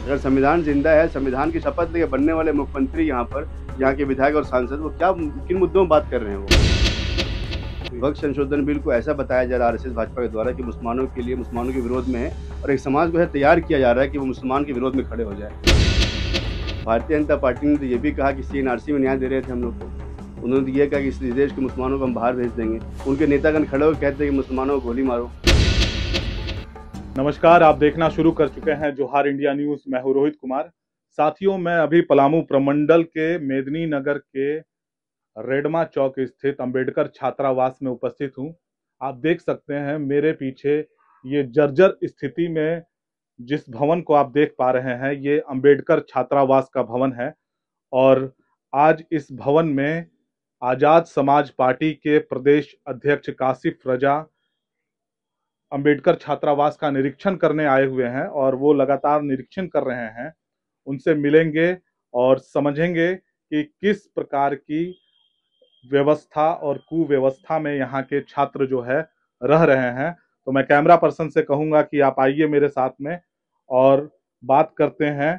अगर संविधान जिंदा है, संविधान की शपथ लेके बनने वाले मुख्यमंत्री यहाँ पर, यहाँ के विधायक और सांसद, वो क्या किन मुद्दों में बात कर रहे हैं वो? वक्त संशोधन बिल को ऐसा बताया जा रहा है आरएसएस भाजपा के द्वारा कि मुसलमानों के लिए, मुसलमानों के विरोध में है, और एक समाज को है तैयार किया जा रहा है कि वो मुसलमान के विरोध में खड़े हो जाए। भारतीय जनता पार्टी ने तो ये भी कहा कि सीएनआरसी में न्याय दे रहे थे हम लोग को। उन्होंने तो ये कहा कि इस देश के मुसलमानों को हम बाहर भेज देंगे। उनके नेतागण खड़े होकर कहते हैं कि मुसलमानों को गोली मारो। नमस्कार, आप देखना शुरू कर चुके हैं जोहार इंडिया न्यूज। मैं हूं रोहित कुमार। साथियों, मैं अभी पलामू प्रमंडल के मेदिनी नगर के रेडमा चौक स्थित अंबेडकर छात्रावास में उपस्थित हूं। आप देख सकते हैं मेरे पीछे ये जर्जर स्थिति में जिस भवन को आप देख पा रहे हैं, ये अंबेडकर छात्रावास का भवन है। और आज इस भवन में आजाद समाज पार्टी के प्रदेश अध्यक्ष काशिफ रजा अंबेडकर छात्रावास का निरीक्षण करने आए हुए हैं और वो लगातार निरीक्षण कर रहे हैं। उनसे मिलेंगे और समझेंगे कि किस प्रकार की व्यवस्था और कुव्यवस्था में यहाँ के छात्र जो है रह रहे हैं। तो मैं कैमरा पर्सन से कहूंगा कि आप आइए मेरे साथ में और बात करते हैं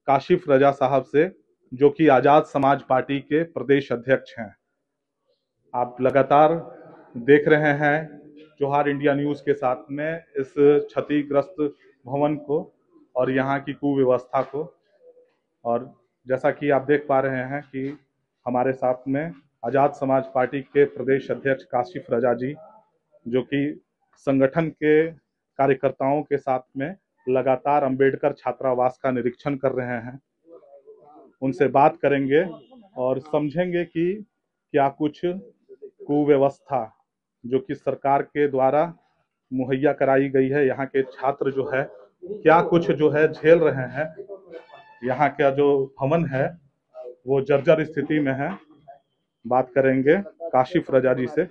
काशिफ रजा साहब से, जो कि आजाद समाज पार्टी के प्रदेश अध्यक्ष हैं। आप लगातार देख रहे हैं जोहार इंडिया न्यूज के साथ में इस क्षतिग्रस्त भवन को और यहाँ की कुव्यवस्था को। और जैसा कि आप देख पा रहे हैं कि हमारे साथ में आजाद समाज पार्टी के प्रदेश अध्यक्ष काशिफ रजा जी, जो कि संगठन के कार्यकर्ताओं के साथ में लगातार अंबेडकर छात्रावास का निरीक्षण कर रहे हैं। उनसे बात करेंगे और समझेंगे कि क्या कुछ कुव्यवस्था जो कि सरकार के द्वारा मुहैया कराई गई है, यहाँ के छात्र जो है क्या कुछ जो है झेल रहे हैं। यहाँ का जो भवन है वो जर्जर स्थिति में है। बात करेंगे काशिफ रजा जी से।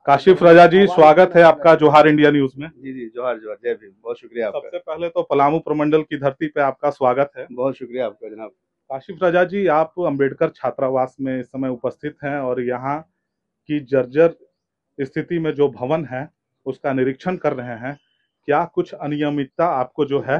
काशिफ रजा जी, स्वागत है आपका जोहार इंडिया न्यूज में। जी जी, जोहार जोहार, जय भीम। बहुत शुक्रिया आपका। सबसे पहले तो पलामू प्रमंडल की धरती पे आपका स्वागत है। बहुत शुक्रिया आपका जनाब। काशिफ रजा जी, आप अंबेडकर छात्रावास में इस समय उपस्थित हैं और यहाँ की जर्जर स्थिति में जो भवन है उसका निरीक्षण कर रहे हैं। क्या कुछ अनियमितता आपको जो है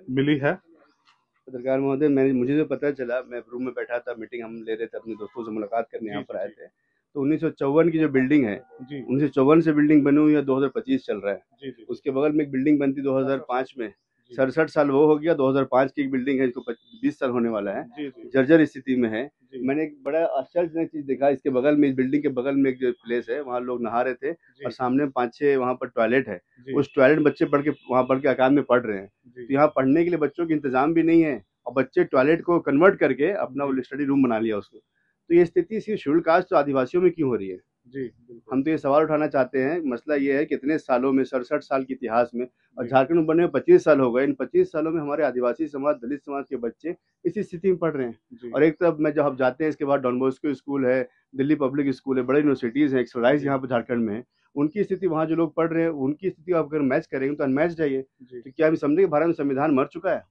मिली है? पत्रकार महोदय, मुझे जो पता चला, मैं रूम में बैठा था, मीटिंग हम ले रहे थे, अपने दोस्तों से मुलाकात करने यहाँ पर आए थे। तो 1954 की जो बिल्डिंग है, 1954 से बिल्डिंग बनी हुई है, 2025 चल रहा है। उसके बगल में एक बिल्डिंग बनती 2005 में, 67 साल वो हो गया। 2005 की एक बिल्डिंग है, इसको 20 साल होने वाला है, जर्जर स्थिति में है। मैंने एक बड़ा आश्चर्यजनक चीज देखा। इसके बगल में, इस बिल्डिंग के बगल में एक जो प्लेस है, वहाँ लोग नहा रहे थे और सामने 5-6 वहाँ पर टॉयलेट है। उस टॉयलेट में बच्चे वहाँ पढ़ के अकादमी में पढ़ रहे हैं। तो यहाँ पढ़ने के लिए बच्चों के इंतजाम भी नहीं है और बच्चे टॉयलेट को कन्वर्ट करके अपना वो स्टडी रूम बना लिया उसको। तो ये स्थिति सिर्फ शेड्यूल कास्ट तो आदिवासियों में क्यों हो रही है? हम तो ये सवाल उठाना चाहते हैं। मसला ये है, कितने सालों में, 67 साल के इतिहास में, और झारखंड में बने 25 साल हो गए। इन 25 सालों में हमारे आदिवासी समाज, दलित समाज के बच्चे इसी स्थिति में पढ़ रहे हैं। और एक तरफ में जब हम जाते हैं, इसके बाद डॉन बॉस्को स्कूल है, दिल्ली पब्लिक स्कूल है, बड़े यूनिवर्सिटीज हैं, एक्सरसाइज यहाँ पर झारखंड में है। उनकी स्थिति, वहाँ जो लोग पढ़ रहे हैं उनकी स्थिति आप अगर मैच करेंगे तो अनमैच है ये। तो क्या हम समझे कि भारत में संविधान मर चुका है?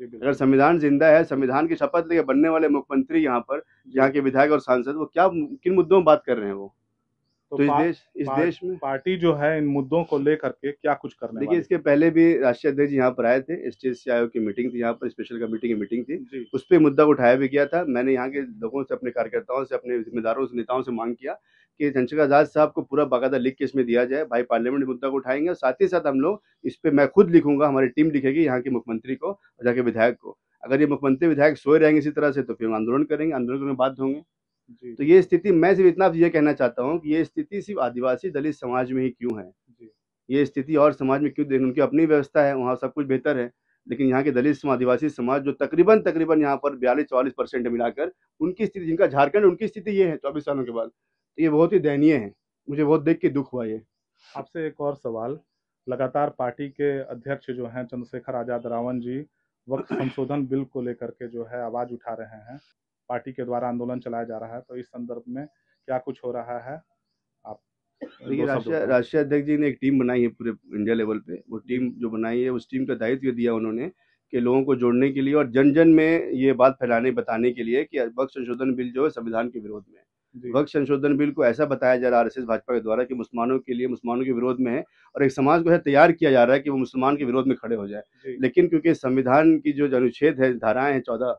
अगर संविधान जिंदा है, संविधान की शपथ लेके बनने वाले मुख्यमंत्री यहाँ पर, यहाँ के विधायक और सांसद, वो क्या किन मुद्दों में बात कर रहे हैं वो? तो इस देश में पार्टी जो है इन मुद्दों को लेकर के क्या कुछ करने देखिए, इसके पहले भी राष्ट्रीय अध्यक्ष यहाँ पर आए थे, STC आयोग की मीटिंग थी यहाँ पर, स्पेशल कमेटी की मीटिंग थी, उस पर मुद्दा उठाया भी गया था। मैंने यहाँ के लोगों से, अपने कार्यकर्ताओं से, अपने जिम्मेदारों से, नेताओं से मांग किया कि चंद्रशेखर आजाद साहब को पूरा बाकायदा लिख के इसमें दिया जाए। भाई पार्लियामेंट मुद्दा को उठाएंगे और साथ ही साथ हम लोग इस पर, मैं खुद लिखूंगा, हमारी टीम लिखेगी यहाँ के मुख्यमंत्री को और यहाँ के विधायक को। अगर ये मुख्यमंत्री विधायक सोए रहेंगे इसी तरह से तो फिर आंदोलन करेंगे, आंदोलन करने बाध्य होंगे। तो ये स्थिति, मैं सिर्फ इतना ये कहना चाहता हूँ कि ये स्थिति सिर्फ आदिवासी दलित समाज में ही क्यों है? ये स्थिति और समाज में क्यों देखें? उनकी अपनी व्यवस्था है, वहाँ सब कुछ बेहतर है, लेकिन यहाँ के दलित समाज, आदिवासी समाज जो तकरीबन यहाँ पर 42-44% मिलाकर, उनकी स्थिति, जिनका झारखंड, उनकी स्थिति ये है 24 सालों के बाद। तो ये बहुत ही दयनीय है। मुझे बहुत देख के दुख हुआ ये। आपसे एक और सवाल। लगातार पार्टी के अध्यक्ष जो हैं चंद्रशेखर आजाद रावण जी वक्त संशोधन बिल को लेकर के जो है आवाज उठा रहे हैं। पार्टी के द्वारा आंदोलन चलाया जा रहा है, तो इस संदर्भ में क्या कुछ हो रहा है? आप देखिए, राष्ट्रीय अध्यक्ष जी ने एक टीम बनाई है पूरे इंडिया लेवल पे। वो टीम जो बनाई है, उस टीम का दायित्व दिया उन्होंने कि लोगों को जोड़ने के लिए और जन जन में ये बात फैलाने, बताने के लिए कि वक्त संशोधन बिल जो है संविधान के विरोध में है। वक्त संशोधन बिल को ऐसा बताया जा रहा है आरएसएस भाजपा के द्वारा कि मुसलमानों के लिए, मुसलमानों के विरोध में है, और एक समाज को ऐसा तैयार किया जा रहा है कि वो मुसलमान के विरोध में खड़े हो जाए। लेकिन क्योंकि संविधान की जो अनुच्छेद है, धाराएं हैं 14,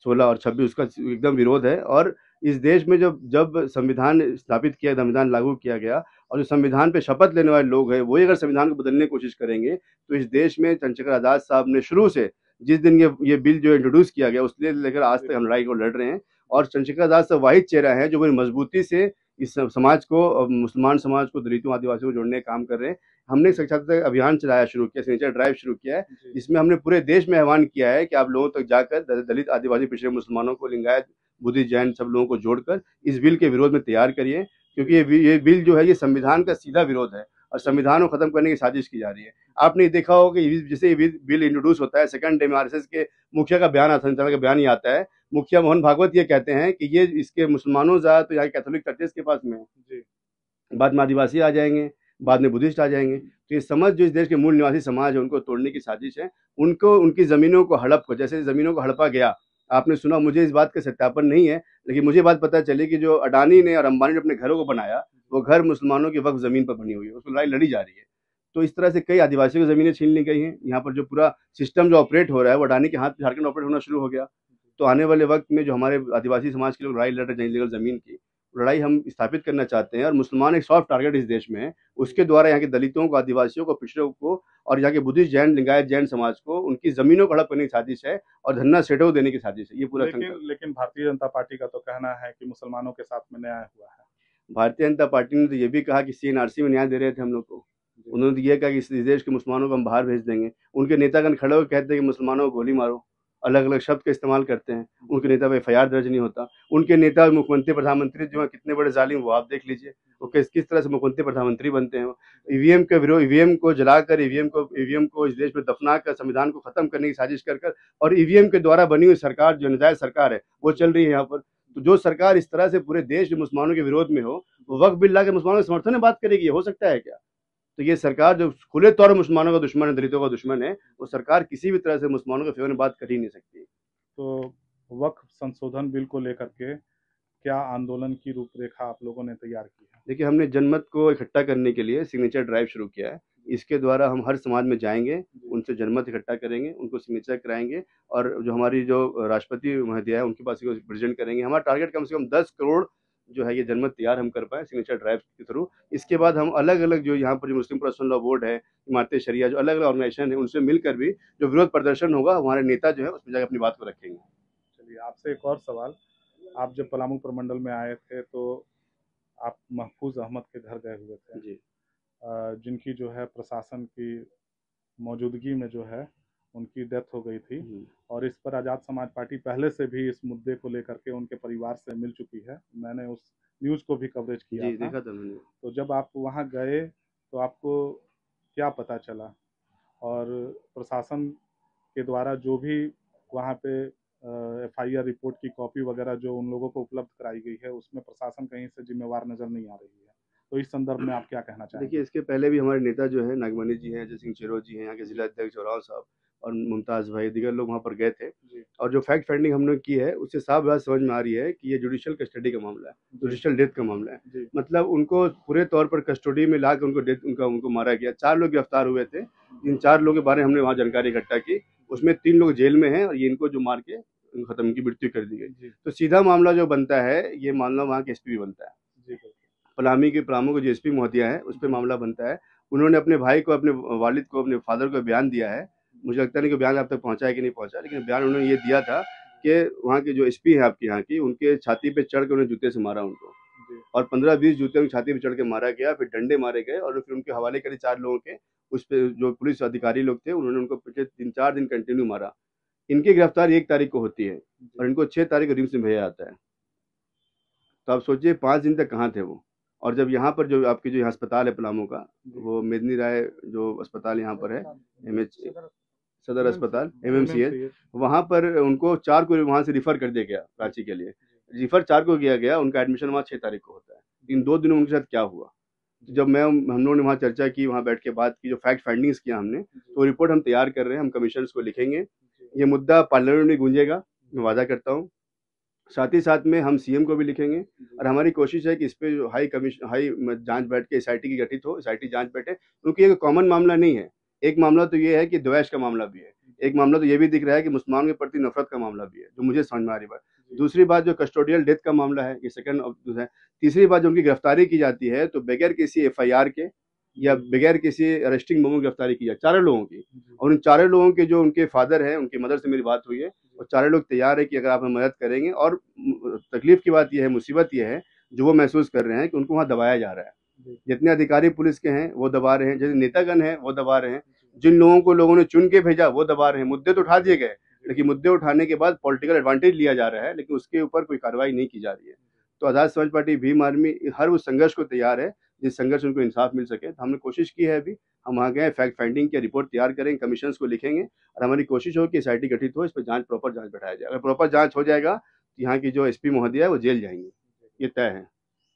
16 और 26, उसका एकदम विरोध है। और इस देश में जब जब संविधान स्थापित किया, संविधान लागू किया गया, और जो संविधान पे शपथ लेने वाले लोग हैं वही अगर संविधान को बदलने की कोशिश करेंगे, तो इस देश में चंद्रशेखर आजाद साहब ने शुरू से, जिस दिन ये बिल जो इंट्रोड्यूस किया गया उससे लेकर आज तक हम लड़ाई को लड़ रहे हैं। और चंद्रशेखर आजाद साहब वाहिद चेहरा है जो बड़ी मजबूती से इस समाज को, मुसलमान समाज को, दलितों, आदिवासियों को जोड़ने का काम कर रहे हैं। हमने एक साक्षरता अभियान चलाया, शुरू किया, सिग्नेचर ड्राइव शुरू किया है, जिसमें हमने पूरे देश में आह्वान किया है कि आप लोगों तक जाकर दलित, आदिवासी, पिछड़े मुसलमानों को, लिंगायत, बुद्धिस्ट, जैन सब लोगों को जोड़कर इस बिल के विरोध में तैयार करिए। क्योंकि ये बिल जो है ये संविधान का सीधा विरोध है और संविधान को खत्म करने की साजिश की जा रही है। आपने देखा होगा कि जैसे ये बिल इंट्रोड्यूस होता है, सेकंड डे में आरएसएस के मुखिया का बयान आता है, का बयान ही आता है। मुखिया मोहन भागवत ये कहते हैं कि ये इसके मुसलमानों ज्यादा तो यहाँ कैथोलिक चर्चेस के पास में है, बाद में आदिवासी आ जाएंगे, बाद में बुद्धिस्ट आ जाएंगे। तो ये समझ जो इस देश के मूल निवासी समाज है उनको तोड़ने की साजिश है। उनको, उनकी जमीनों को हड़प को, जैसे जमीनों को हड़पा गया, आपने सुना, मुझे इस बात का सत्यापन नहीं है, लेकिन मुझे बात पता चली कि जो अडानी ने और अंबानी ने अपने घरों को बनाया, वो घर मुसलमानों की वक्फ जमीन पर बनी हुई है, उसको लड़ाई लड़ी जा रही है। तो इस तरह से कई आदिवासियों की जमीनें छीन ली गई हैं। यहाँ पर जो पूरा सिस्टम जो ऑपरेट हो रहा है वो अडानी के हाथ में झारखंड ऑपरेट होना शुरू हो गया। तो आने वाले वक्त में जो हमारे आदिवासी समाज के लोग लड़ाई लड़ रहे हैं इलीगल जमीन की, लड़ाई हम स्थापित करना चाहते हैं। और मुसलमान एक सॉफ्ट टारगेट इस देश में है, उसके द्वारा यहाँ के दलितों को, आदिवासियों को, पिछड़ों को और यहाँ के बुद्धिस्ट, जैन, लिंगायत, जैन समाज को उनकी जमीनों को हड़प करने की साजिश है और धन्ना सेठों देने की साजिश है। ये पूरा लेकिन भारतीय जनता पार्टी का तो कहना है कि मुसलमानों के साथ में न्याय हुआ है। भारतीय जनता पार्टी ने तो ये भी कहा कि सीएनआरसी में न्याय दे रहे थे हम लोग को। उन्होंने तो ये कहा कि इस देश के मुसलमानों को हम बाहर भेज देंगे। उनके नेतागण खड़े होकर कहते हैं कि मुसलमानों को गोली मारो, अलग अलग शब्द का इस्तेमाल करते हैं। उनके नेता पर एफआईआर दर्ज नहीं होता। उनके नेता, मुख्यमंत्री, प्रधानमंत्री जो है कितने बड़े जालिम, वो आप देख लीजिए, वो किस तरह से मुख्यमंत्री, प्रधानमंत्री बनते हैं। ईवीएम के विरोध, ईवीएम को जलाकर, ईवीएम को इस देश में दफना कर, संविधान को खत्म करने की साजिश कर, और ईवीएम के द्वारा बनी हुई सरकार जो नाजायज सरकार है वो चल रही है यहाँ पर। तो जो सरकार इस तरह से पूरे देश में मुसलमानों के विरोध में हो, वो वक्फ बिल ला के मुसलमानों के समर्थन में बात करेगी, हो सकता है क्या? तो ये सरकार जो खुले तौर पर मुसलमानों का दुश्मन है, दलितों का दुश्मन है, वो सरकार किसी भी तरह से मुसलमानों के फेवर में बात कर ही नहीं सकती। तो वक्फ संशोधन बिल को लेकर के क्या आंदोलन की रूपरेखा आप लोगों ने तैयार की है? देखिए, हमने जनमत को इकट्ठा करने के लिए सिग्नेचर ड्राइव शुरू किया है। इसके द्वारा हम हर समाज में जाएंगे, उनसे जनमत इकट्ठा करेंगे, उनको सिग्नेचर कराएंगे, और जो हमारी जो राष्ट्रपति महोदया है उनके पास प्रेजेंट करेंगे। हमारा टारगेट कम से कम 10 करोड़ जो है ये जनमत तैयार हम कर पाए सिग्नेचर ड्राइव के थ्रू। इसके बाद हम अलग अलग जो यहाँ पर जो मुस्लिम पर्सनल लॉ बोर्ड है, इमारत शरिया, जो अलग अलग ऑर्गेनाइजेशन है, उनसे मिलकर भी जो विरोध प्रदर्शन होगा, हमारे नेता जो है उसमें जाकर अपनी बात को रखेंगे। चलिए, आपसे एक और सवाल। आप जब पलामू प्रमंडल में आए थे तो आप महफूज अहमद के घर गए हुए थे जी, जिनकी जो है प्रशासन की मौजूदगी में जो है उनकी डेथ हो गई थी, और इस पर आज़ाद समाज पार्टी पहले से भी इस मुद्दे को लेकर के उनके परिवार से मिल चुकी है। मैंने उस न्यूज़ को भी कवरेज किया जी, था। देखा था मैंने। तो जब आप वहाँ गए तो आपको क्या पता चला, और प्रशासन के द्वारा जो भी वहाँ पे एफआईआर रिपोर्ट की कॉपी वगैरह जो उन लोगों को उपलब्ध कराई गई है, उसमें प्रशासन कहीं से जिम्मेवार नजर नहीं आ रही है। तो इस संदर्भ में आप क्या कहना चाहेंगे? देखिए, इसके पहले भी हमारे नेता जो है नागमणि जी हैं, अजय सिंह चिरो जी हैं, यहाँ के जिला अध्यक्ष जोराव साहब और मुमताज भाई, दीगर लोग वहाँ पर गए थे। और जो फैक्ट फाइंडिंग हमने की है उससे साफ बात समझ में आ रही है कि ये जुडिशियल कस्टडी का मामला है, जुडिशियल डेथ का मामला है। मतलब उनको पूरे तौर पर कस्टडी में लाकर उनको डेथ, उनको मारा गया। 4 लोग गिरफ्तार हुए थे। इन 4 लोगों के बारे में हमने वहाँ जानकारी इकट्ठा की। उसमें 3 लोग जेल में हैं और ये इनको जो मार के खत्म, इनकी मृत्यु कर दी गई। तो सीधा मामला जो बनता है, ये मामला वहाँ के एसपी बनता है। पलामू के जो एसपी महोदया है उस पर मामला बनता है। उन्होंने अपने भाई को, अपने वालिद को, अपने फादर को बयान दिया है। मुझे लगता नहीं कि बयान आप तक पहुंचा है कि नहीं पहुंचा, लेकिन बयान उन्होंने ये दिया था कि वहाँ के जो एसपी है आपके यहाँ की, उनके छाती पे चढ़ के उन्हें जूते से मारा उनको, और 15-20 जूते उनकी छाती पे चढ़ के मारा गया। फिर डंडे मारे गए और फिर उनके हवाले करे 4 लोगों के। उस पर जो पुलिस अधिकारी लोग थे उन्होंने उनको पिछले 3-4 दिन कंटिन्यू मारा। इनकी गिरफ्तारी 1 तारीख को होती है और इनको 6 तारीख को रिम्स में भेजा जाता है। तो आप सोचिए 5 दिन तक कहाँ थे वो। और जब यहाँ पर जो आपके जो अस्पताल है पलामू का, वो मेदनी राय जो अस्पताल यहाँ पर है, सदर अस्पताल एमएमसीएच, वहाँ पर उनको 4 को वहाँ से रिफर कर दिया गया रांची के लिए। रिफर 4 को किया गया, उनका एडमिशन वहाँ 6 तारीख को होता है। इन 2 दिनों में उनके साथ क्या हुआ? तो जब हम लोगों ने वहाँ चर्चा की, वहाँ बैठ के बात की, जो फैक्ट फाइंडिंग्स किया हमने, तो रिपोर्ट हम तैयार कर रहे हैं, हम कमीशन को लिखेंगे। ये मुद्दा पार्लियामेंट में गूंजेगा, मैं वादा करता हूँ। साथ ही साथ में हम सीएम को भी लिखेंगे और हमारी कोशिश है कि इस पे जो हाई जांच बैठ के एसआईटी की गठित हो, एसआईटी जांच बैठे, क्योंकि ये कॉमन मामला नहीं है। एक मामला तो ये है कि द्वेष का मामला भी है, एक मामला तो ये भी दिख रहा है कि मुसलमान के प्रति नफरत का मामला भी है, जो मुझे समझ में आ रही बात। दूसरी बात, जो कस्टोडियल डेथ का मामला है, ये सेकंड है। तीसरी बात, जो उनकी गिरफ्तारी की जाती है तो बगैर किसी एफआईआर के या बगैर किसी अरेस्टिंग मोमेंट गिरफ्तारी की जाए चारों लोगों की, और उन चारों लोगों के जो उनके फादर हैं, उनकी मदर से मेरी बात हुई है, और चारों लोग तैयार है कि अगर आप हमें मदद करेंगे। और तकलीफ की बात यह है, मुसीबत यह है जो वो महसूस कर रहे हैं कि उनको वहाँ दबाया जा रहा है। जितने अधिकारी पुलिस के हैं वो दबा रहे हैं, जितने नेतागण हैं वो दबा रहे हैं, जिन लोगों को लोगों ने चुन के भेजा वो दबा रहे हैं। मुद्दे तो उठा दिए गए, लेकिन मुद्दे उठाने के बाद पॉलिटिकल एडवांटेज लिया जा रहा है, लेकिन उसके ऊपर कोई कार्रवाई नहीं की जा रही है। तो आजाद समाज पार्टी, भीम आर्मी हर उस संघर्ष को तैयार है जिस संघर्ष उनको इंसाफ मिल सके। तो हमने कोशिश की है, अभी हम वहाँ गए, फैक्ट फाइंडिंग की रिपोर्ट तैयार करेंगे, कमीशन को लिखेंगे, और हमारी कोशिश हो कि एसआईटी गठित हो, इस पर प्रॉपर जांच बैठाया जाए। अगर प्रॉपर जांच हो जाएगा तो यहाँ की जो एसपी महोदय है वो जेल जाएंगे, ये तय है।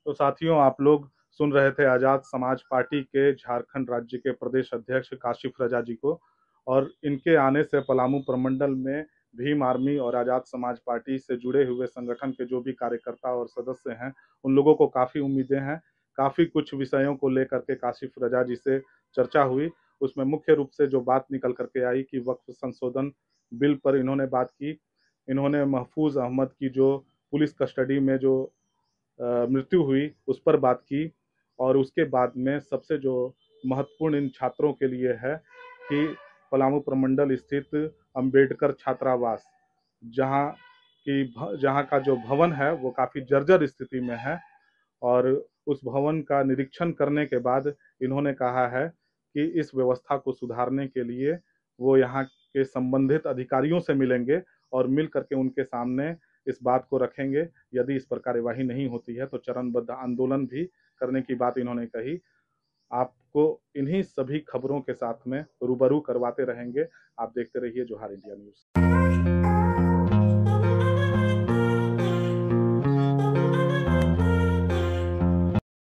तो साथियों, आप लोग सुन रहे थे आजाद समाज पार्टी के झारखंड राज्य के प्रदेश अध्यक्ष काशिफ रजा जी को, और इनके आने से पलामू प्रमंडल में भीम आर्मी और आजाद समाज पार्टी से जुड़े हुए संगठन के जो भी कार्यकर्ता और सदस्य हैं, उन लोगों को काफ़ी उम्मीदें हैं। काफ़ी कुछ विषयों को लेकर के काशिफ रजा जी से चर्चा हुई। उसमें मुख्य रूप से जो बात निकल करके आई कि वक्फ संशोधन बिल पर इन्होंने बात की। इन्होंने महफूज अहमद की जो पुलिस कस्टडी में जो मृत्यु हुई उस पर बात की, और उसके बाद में सबसे जो महत्वपूर्ण इन छात्रों के लिए है कि पलामू प्रमंडल स्थित अंबेडकर छात्रावास, जहाँ का जो भवन है वो काफ़ी जर्जर स्थिति में है, और उस भवन का निरीक्षण करने के बाद इन्होंने कहा है कि इस व्यवस्था को सुधारने के लिए वो यहाँ के संबंधित अधिकारियों से मिलेंगे और मिल करके उनके सामने इस बात को रखेंगे। यदि इस पर कार्यवाही नहीं होती है तो चरणबद्ध आंदोलन भी करने की बात इन्होंने कही। आपको इन्हीं सभी खबरों के साथ में रूबरू करवाते रहेंगे। आप देखते रहिए जोहार इंडिया न्यूज़।